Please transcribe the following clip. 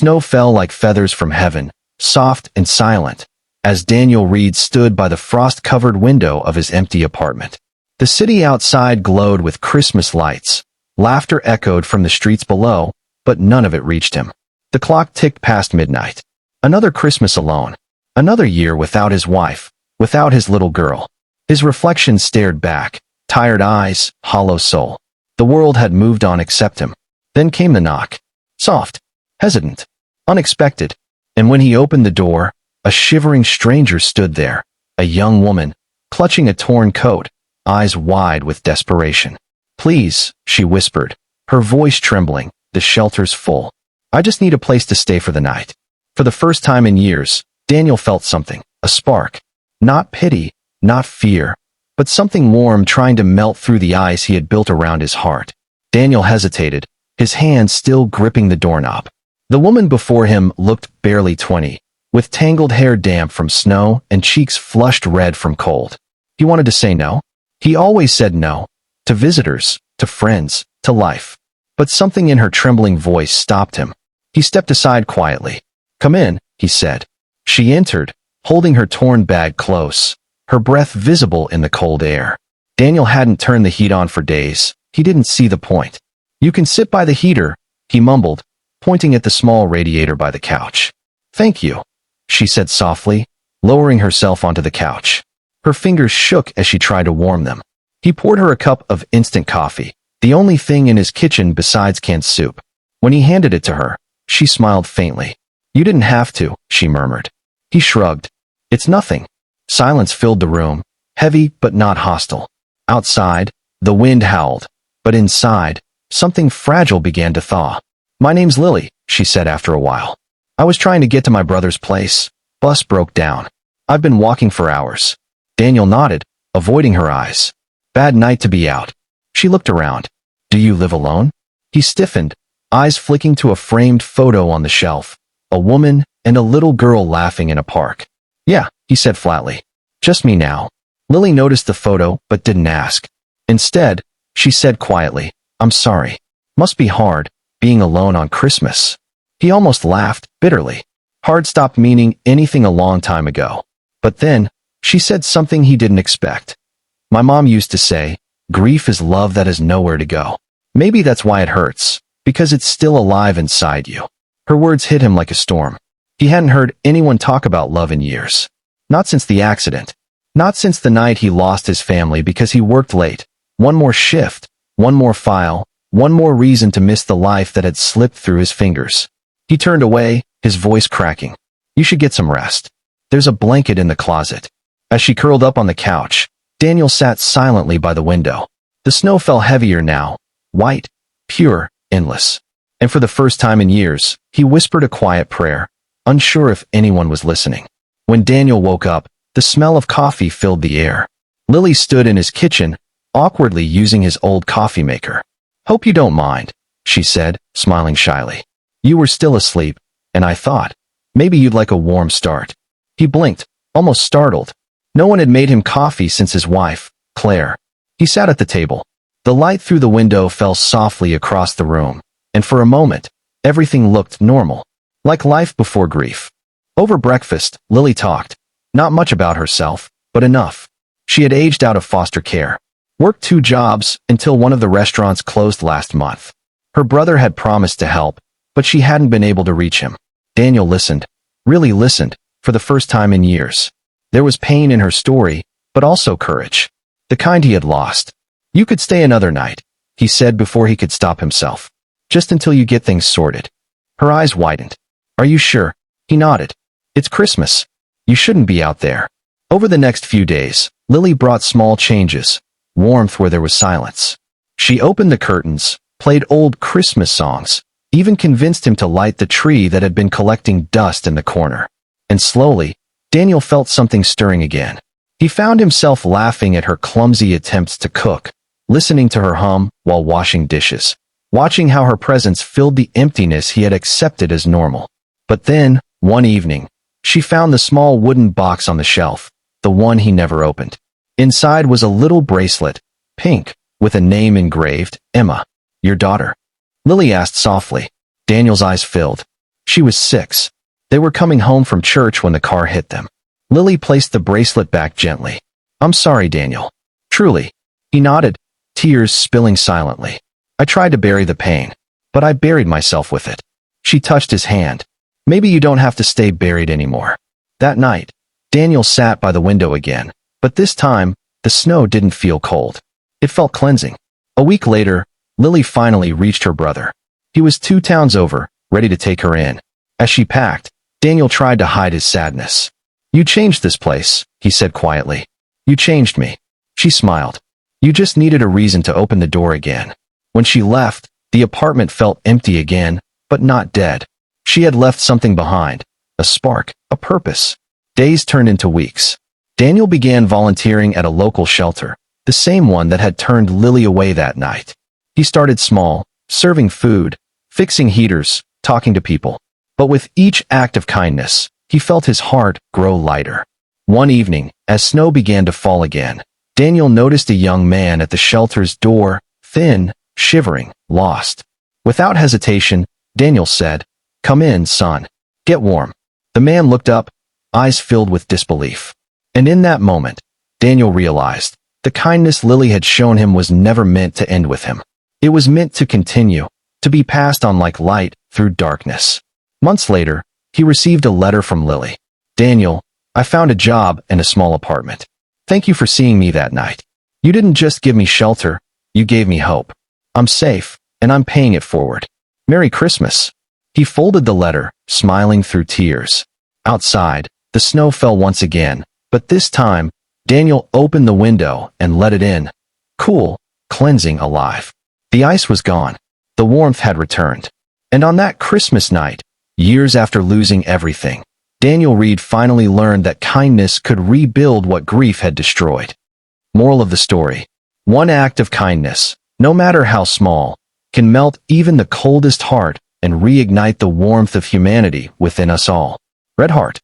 snow fell like feathers from heaven, soft and silent, as Daniel Reed stood by the frost-covered window of his empty apartment. The city outside glowed with Christmas lights. Laughter echoed from the streets below, but none of it reached him. The clock ticked past midnight. Another Christmas alone. Another year without his wife, without his little girl. His reflection stared back, tired eyes, hollow soul. The world had moved on except him. Then came the knock. Soft, hesitant, unexpected. And when he opened the door, a shivering stranger stood there, a young woman, clutching a torn coat, eyes wide with desperation. "Please," she whispered, her voice trembling, "the shelter's full. I just need a place to stay for the night." For the first time in years, Daniel felt something, a spark. Not pity, not fear, but something warm trying to melt through the ice he had built around his heart. Daniel hesitated, his hand still gripping the doorknob. The woman before him looked barely 20, with tangled hair damp from snow and cheeks flushed red from cold. He wanted to say no. He always said no. To visitors, to friends, to life. But something in her trembling voice stopped him. He stepped aside quietly. "Come in," he said. She entered, holding her torn bag close, her breath visible in the cold air. Daniel hadn't turned the heat on for days. He didn't see the point. "You can sit by the heater," he mumbled, pointing at the small radiator by the couch. "Thank you," she said softly, lowering herself onto the couch. Her fingers shook as she tried to warm them. He poured her a cup of instant coffee, the only thing in his kitchen besides canned soup. When he handed it to her, she smiled faintly. "You didn't have to," she murmured. He shrugged. "It's nothing." Silence filled the room, heavy but not hostile. Outside, the wind howled, but inside, something fragile began to thaw. "My name's Lily," she said after a while. "I was trying to get to my brother's place. Bus broke down. I've been walking for hours." Daniel nodded, avoiding her eyes. "Bad night to be out." She looked around. "Do you live alone?" He stiffened, eyes flicking to a framed photo on the shelf, a woman and a little girl laughing in a park. "Yeah," he said flatly. "Just me now." Lily noticed the photo but didn't ask. Instead, she said quietly, "I'm sorry. Must be hard, being alone on Christmas." He almost laughed, bitterly. Hard stopped meaning anything a long time ago. But then, she said something he didn't expect. "My mom used to say, grief is love that has nowhere to go. Maybe that's why it hurts, because it's still alive inside you." Her words hit him like a storm. He hadn't heard anyone talk about love in years. Not since the accident. Not since the night he lost his family because he worked late. One more shift, one more file, one more reason to miss the life that had slipped through his fingers. He turned away, his voice cracking. "You should get some rest. There's a blanket in the closet." As she curled up on the couch, Daniel sat silently by the window. The snow fell heavier now, white, pure, endless. And for the first time in years, he whispered a quiet prayer, unsure if anyone was listening. When Daniel woke up, the smell of coffee filled the air. Lily stood in his kitchen, awkwardly using his old coffee maker. "Hope you don't mind," she said, smiling shyly. "You were still asleep, and I thought, maybe you'd like a warm start." He blinked, almost startled. No one had made him coffee since his wife, Claire. He sat at the table. The light through the window fell softly across the room, and for a moment, everything looked normal, like life before grief. Over breakfast, Lily talked. Not much about herself, but enough. She had aged out of foster care, worked 2 jobs until one of the restaurants closed last month. Her brother had promised to help, but she hadn't been able to reach him. Daniel listened, really listened, for the first time in years. There was pain in her story, but also courage. The kind he had lost. "You could stay another night," he said before he could stop himself. "Just until you get things sorted." Her eyes widened. "Are you sure?" He nodded. "It's Christmas. You shouldn't be out there." Over the next few days, Lily brought small changes, warmth where there was silence. She opened the curtains, played old Christmas songs, even convinced him to light the tree that had been collecting dust in the corner. And slowly, Daniel felt something stirring again. He found himself laughing at her clumsy attempts to cook, listening to her hum while washing dishes, watching how her presence filled the emptiness he had accepted as normal. But then, one evening, she found the small wooden box on the shelf, the one he never opened. Inside was a little bracelet, pink, with a name engraved, "Emma, your daughter." Lily asked softly. Daniel's eyes filled. She was 6. They were coming home from church when the car hit them. Lily placed the bracelet back gently. "I'm sorry, Daniel." "Truly." He nodded, tears spilling silently. "I tried to bury the pain, but I buried myself with it." She touched his hand. "Maybe you don't have to stay buried anymore." That night, Daniel sat by the window again, but this time, the snow didn't feel cold. It felt cleansing. A week later, Lily finally reached her brother. He was 2 towns over, ready to take her in. As she packed, Daniel tried to hide his sadness. "You changed this place," he said quietly. "You changed me." She smiled. "You just needed a reason to open the door again." When she left, the apartment felt empty again, but not dead. She had left something behind, a spark, a purpose. Days turned into weeks. Daniel began volunteering at a local shelter, the same one that had turned Lily away that night. He started small, serving food, fixing heaters, talking to people. But with each act of kindness, he felt his heart grow lighter. One evening, as snow began to fall again, Daniel noticed a young man at the shelter's door, thin, shivering, lost. Without hesitation, Daniel said, "Come in, son. Get warm." The man looked up, eyes filled with disbelief. And in that moment, Daniel realized the kindness Lily had shown him was never meant to end with him. It was meant to continue, to be passed on like light through darkness. Months later, he received a letter from Lily. "Daniel, I found a job and a small apartment. Thank you for seeing me that night. You didn't just give me shelter, you gave me hope. I'm safe, and I'm paying it forward. Merry Christmas." He folded the letter, smiling through tears. Outside, the snow fell once again, but this time, Daniel opened the window and let it in. Cool, cleansing, alive. The ice was gone. The warmth had returned. And on that Christmas night, years after losing everything, Daniel Reed finally learned that kindness could rebuild what grief had destroyed. Moral of the story: one act of kindness, no matter how small, can melt even the coldest heart and reignite the warmth of humanity within us all. Red Heart.